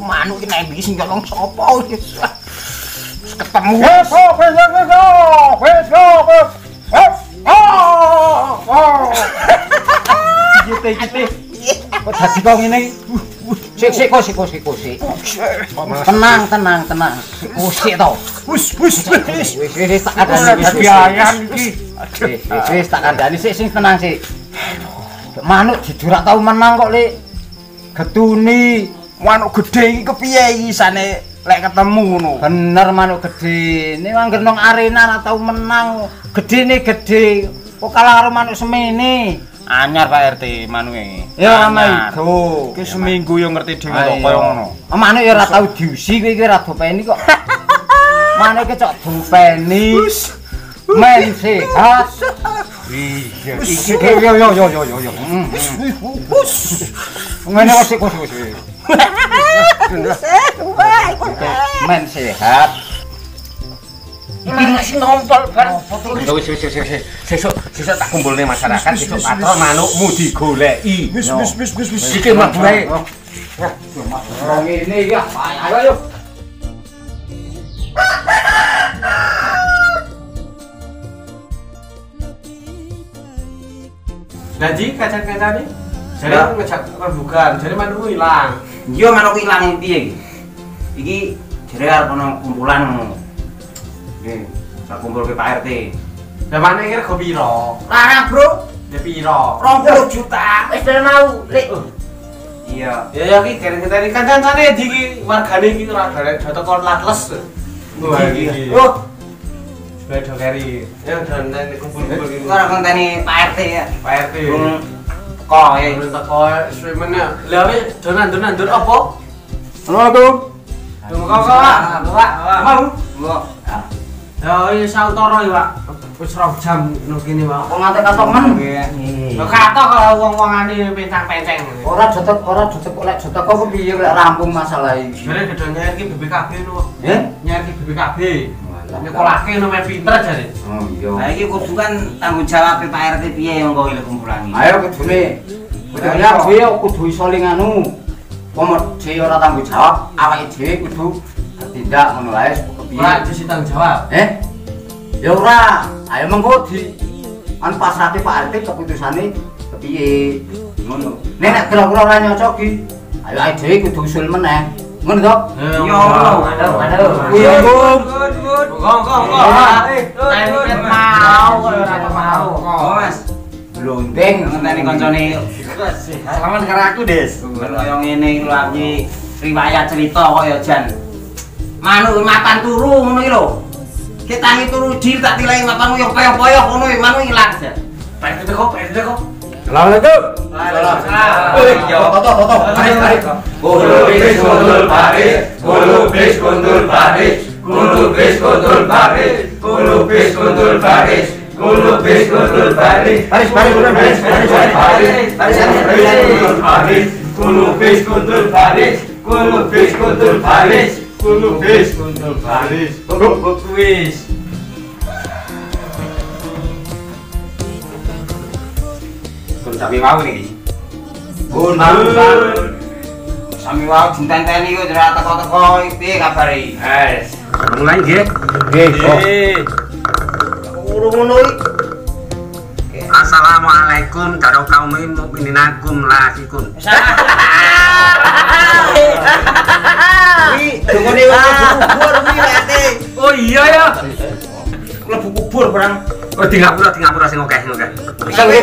manuk iki nek iki sing nyolong sapa wis ketemu wis Gite. Kok dadi kok ngene iki? Sik. Tenang. Sik to. Wis tak kandhani dadi ayam iki. Wis tak kandhani sik tenang sik. Manuk didurak tau menang kok, Lik. Getuni manuk gedhe iki kepiye isane lek ketemu ngono. Bener manuk gedhe. Nek anggere nang arena ora tau menang. Gedene gedhe. Kok kalah karo manuk semene. Anyar Pak RT manuke. Ya ana iku. Ki seminggu yo ngerti dhewe kok kaya ngono. Manuk yo ora tau diusi kowe iki ora dopeni kok. Manuke cok dopeni. Men sehat. Iya. Iki yo. Ngene wis. Men sehat. Iki ngasih ngompol bar. Wis. Sesuk tak kumpulne masyarakat, sesuk patrol manukmu digoleki. Wis. Iki mlebu ae. Wong ngene ya, ayo. Jadi kacang-kacang ini jadi ngejak rembugan, jadi manuk hilang. Iya manuk hilang piye iki? Iki jare arep ana kumpulan. Nggih, sak kumpul ke Pak RT. Lah mana kira go piro? Larang, Bro. Ya piro? 20 juta. Wis ben mau, Lik. Iya. Ya iki kene-kene kancane iki wargane iki ora dadi kon latles. Wah iki. Oh. Sudah kari. Ya dan kumpul-kumpul iki. Ora konteni Pak RT ya. Pak RT. Kok ya teko swimene. Lah wis donan-donan apa? Assalamualaikum. Kok mau? Mbok. Ya iki sautara iki, Pak. Wis 2 jam nang kene, Pak. Kok ngantek katomen? Lho katok kalau wong-wongane pencang-penceng. Ora jotek kok lek jotek kok piye lek rampung masalah iki. Jare gedhe nyair iki BPKB lho. Nggih? Nyair iki BPKB. Nyekolahke no men pinter jare. Oh iya. Lah iki kudu kan tanggung jawab Pak RT piye monggo iki kumpulan iki. Ayo kudune. Kudune dhewe kudu iso linganu. Pomot dhewe ora tanggung jawab, awake dhewe kudu tindak ngono wae kepiye. Ora disi tanggung jawab. Ya ora. Ayo mengko di pasrahke Pak RT keputusane kepiye. Ngono. Nek kira-kira ora nyocok iki, ayo awake dhewe kudu usul meneh. Ngono to? Yo. Aduh. Tempe mau ora mau. Oh, Mas. Blonting Ngenteni koncone. Salaman karo aku, Des. Kaya ngene iki lho iki riwayat cerita kok ya Jan. Manuk makan turu ngono iki lho. Kita turu dir tak tilahi makanmu yo poyo-poyo ngono iki manuk ilang Jan. Pak teko. Assalamualaikum. Waalaikumsalam. Toto. Tarik. Kulubis kundul Paris. Wis. Kun sami wau niki. Sami wau dintenteni kok ora teko-teko piye kabare? Mulai nggih. Nggih. Ngono iki. Assalamualaikum karo kaum mukminin akum lahikum. Iki dongane kubur iki Pak. Oh iya ya. Mlebu kubur barang. Oh di ngapura sing akeh. Sing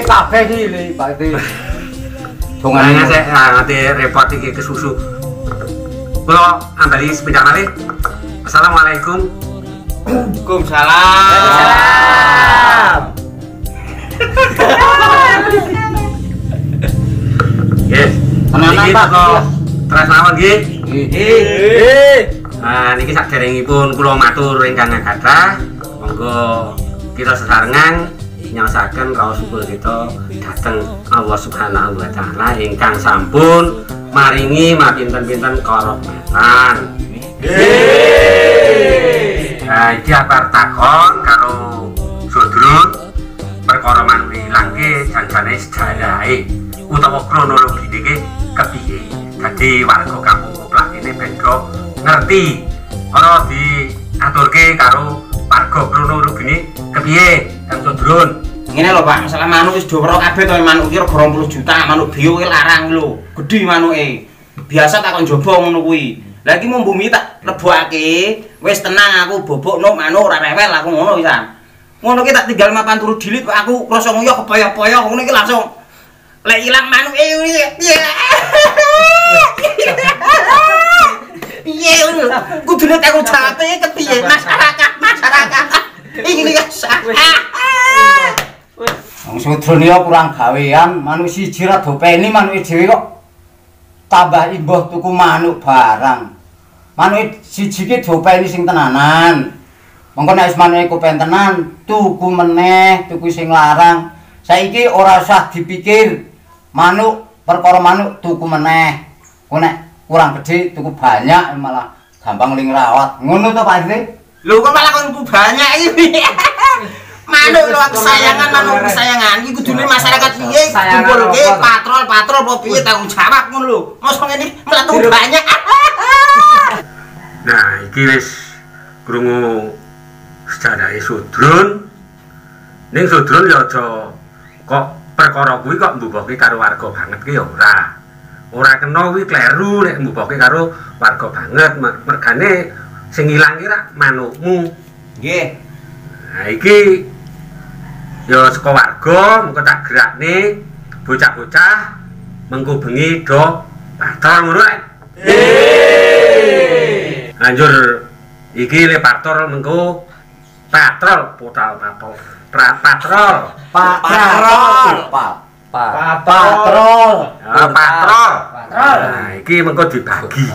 kabeh iki Pak. Dongane sik nganti repot iki kesusu. Kula ambali sepeda malih. Assalamualaikum. Waalaikumsalam. Yes. Tenanan Pak. Terus mawon nggih. Nggih. Nah niki saderengipun kula matur ingkang kathah. Monggo kita sesarengan nyaosaken raos syukur kita dhateng Allah Subhanahu wa taala ingkang sampun maringi mapinten-pinten karomatan. Nah, iki apa takon karo Sodron perkara manuk ilang ki janjane sejarahe utawa kronologi niki kepiye. Dadi warga kampung Plak ini bendok ngerti ana diaturke karo warga Prono Rugini kepiye Kang Sodron. Ngene lho Pak, masalah manuk wis do weruh kabeh to manuk iki 20 juta, manuk bio ki larang lho. Gedhi manuke. Biasa tak kon njaba ngono kuwi. Lah iki mung bumi tak lebokake, wis tenang aku bobokno manuk ora rewel aku ngono pisan. Ngono ki tak tinggal mapan turu dilit kok aku krasa nguyuh kepoyok-poyok ngono iki langsung lek ilang manuke piye. Piye ngono? Kudune tanggung jawab e kepiye masyarakat. Iki ya. Wong Sodron ya kurang gawean, manuk siji ra dopeni manuke dhewe kok tambah imbuh tuku manuk barang. Manuke siji ki dopeni sing tenanan. Mengko nek wis manuke kopen tenan, tuku meneh, tuku sing larang. Saiki ora usah dipikir manuk perkara manuk tuku meneh. Kok nek kurang gede tuku banyak malah gampang ling rawat. Ngono to Pak RT? Lho kok malah kon banyak iki. Manuk lho kesayangan manuk kesayangan iki kudune masyarakat piye kumpulke patrol apa piye tanggung jawab ngono lho. Mosok ngene mlebu banyak. Nah, iki wis krungu sejarah Sodron. Ning Sodron ya aja kok perkara kuwi kok mbubuhke karo warga banget ki ya ora. Ora kena kuwi kleru nek mbubuhke karo warga banget. Mergane sing ilang ki rak manukmu. Nggih. Nah, iki ya saka warga mengko tak gerakne bocah-bocah mengko bengi do patrol ngono rek. Lanjur iki le patrol mengko patrol patrol. Nah, iki mengko dibagi.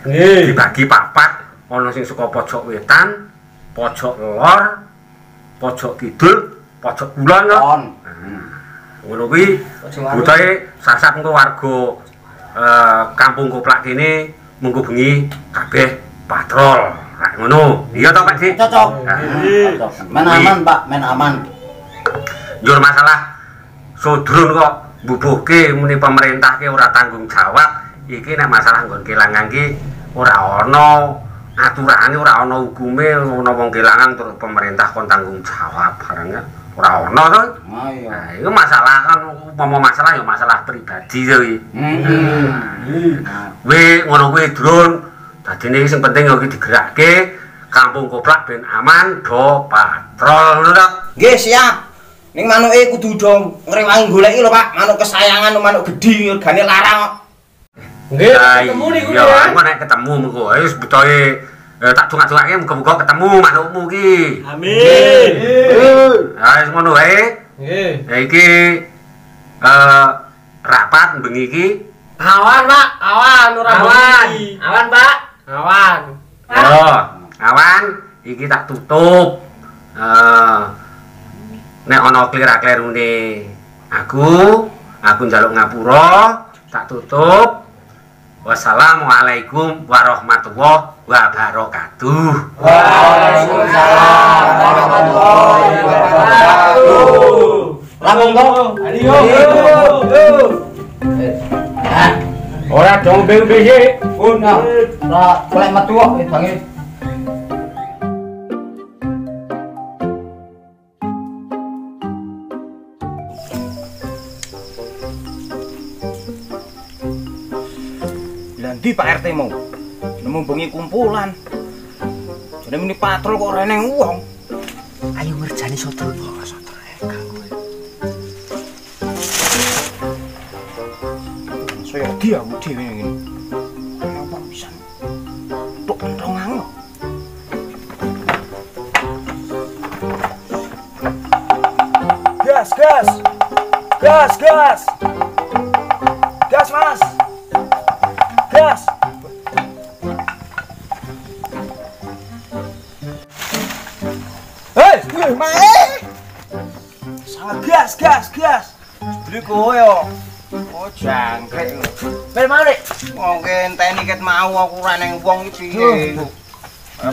Nggih. Dibagi papat ana sing saka pojok wetan, pojok lor, pojok kidul, pojok kulon kok. Ngono kuwi butahe sasat engko warga kampung Koplak kene mengko bengi kabeh patrol. Rak ngono. Iya to Pak Dik? Cocok. Men aman Pak, men aman. Njur masalah Sodron kok mbubuhke muni pemerintah ki ora tanggung jawab. Iki nek masalah nggon kelangan ki ora ana aturane, ora ana hukume, ana wong kelangan terus pemerintah kon tanggung jawab barangnya ora ana to. Nah, iku masalah kan umpama masalah ya masalah pribadi to iki. Ngono kuwi Dron. Dadine sing penting ya iki digerakke kampung Koplak ben aman do patrol ngono to. Nggih, siap. Ning manuke kudu do ngrewangi goleki lho Pak, manuk kesayangan manuk gedhi regane larang kok. Nggih, ketemu niku ya. Ya, engko nek ketemu mengko wis butuhe tak dongak-dongake muga-muga ketemu manukmu ki. Amin. Ha wis ngono wae. Nggih. Ya iki rapat bengi iki. Awan, Pak. Awan ora bengi. Awan, Pak. Awan. Yo, awan iki tak tutup. Nek ana klira-klirune aku njaluk ngapura, tak tutup. Wassalamualaikum warahmatullahi wabarakatuh. Waalaikumsalam warahmatullahi wabarakatuh. Lampung kok. Ayo. Ora dong beng-beng. Nah, golek metu kok wedange. Di Pak RT mau nemu bengi kumpulan jadi muni patrol kok ora eneng wong. Ayo ngerjani Sodron kok Sodron ganggu saya dia aku dhewe ngene apa bisa tok pentongan kok gas mas gas. Hei, mae. Salah gas. Beli kowe yo. Oh, jangkrik. Ben mari. Wong ngenteni ket mau aku ora ning wong iki piye.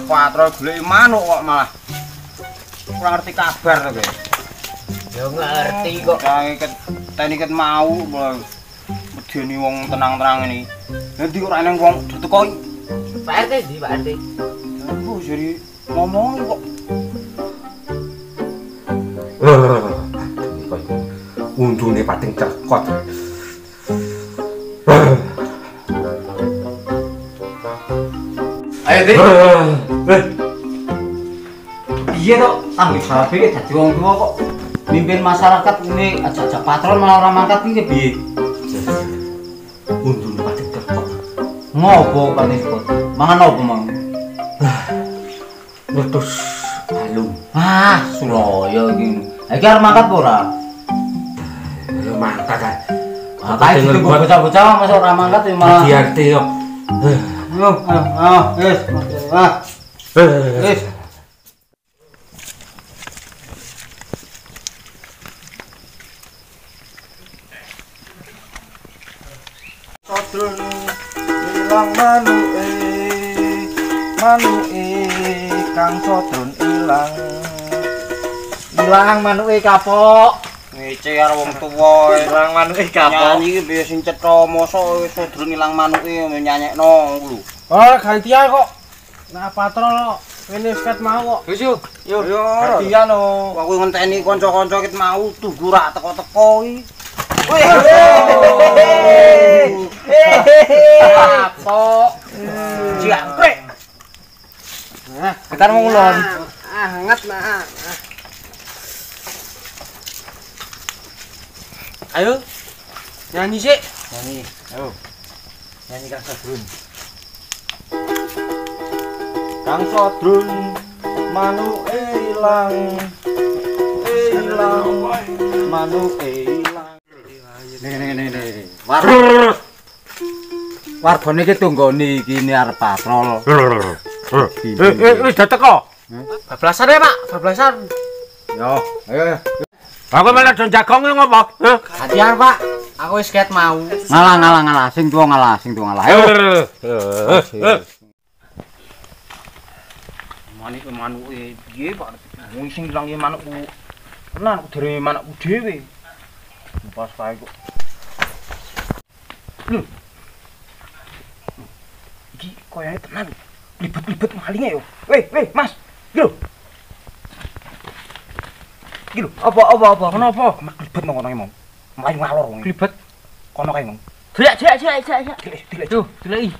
Patrol golek manuk kok malah. Ora ngerti kabar to kowe. Yo ngerti kok. Ngenteni ket mau medeni wong tenang-tenang ini. Nanti ora neng wong teko Pak RT di Pak RT. Aku jadi ngomong kok. Undune pating cerkot. Ayo Dik. Iya toh, tanggung jawab iki dadi wong tuwa kok. Mimpin masyarakat ini ajak-ajak patrol malah ora mangkat iki piye? Undune pating cerkot. Ngopo kan iki? Mangan opo mang? Ngetus balung. Ah, Suraya iki. Iki arep mangkat apa ora? Ayo mangkat kan. Kae ditunggu bocah-bocah masa ora mangkat ya malah. Diarte yo. Wis. Wis. Sodron ilang manuke kang sodron ilang manuke kapok Ngece karo wong tuwa. ilang manuke kapok Nyanyi iki biasa sing cetha mosok sodron ilang manuke nyanyekno lho. Oh, gantian kok. Nah, patrol ini sket mau kok. yo Gantian lho. Aku ngenteni kanca-kanca ket mau tunggu rak teko-teko iki. Kapok. Jangkrik. Nah, kita mau ngulon. Hangat nah. Ayo. Nyanyi sih. Nyanyi. Ayo. Nyanyi Kang Sodrun. kang sodron manuke ilang manuke ilang Nih. Wargane iki tunggoni iki arep patrol. Wis dah teko. Bablasan ya, Pak. Bablasan. Yo, ayo. Aku malah don jagonge ngopo? Gantian, Pak. Aku wis ket mau. Ngalah. Sing tuwa ngalah. Ayo. Manuke piye, Pak? Wong sing ilang ya manukku. Tenan aku dhewe manukku dhewe. Pas kae kok. Lho. Iki koyoke tenan. Libet-libet malinge yo. Weh, Mas. Iki lho. Iki lho, apa? Kenapa? Libet nang kono iki, Mong. Mlayu ngalor wong. Libet kono kae, Mong. Delek. Tuh, deleki.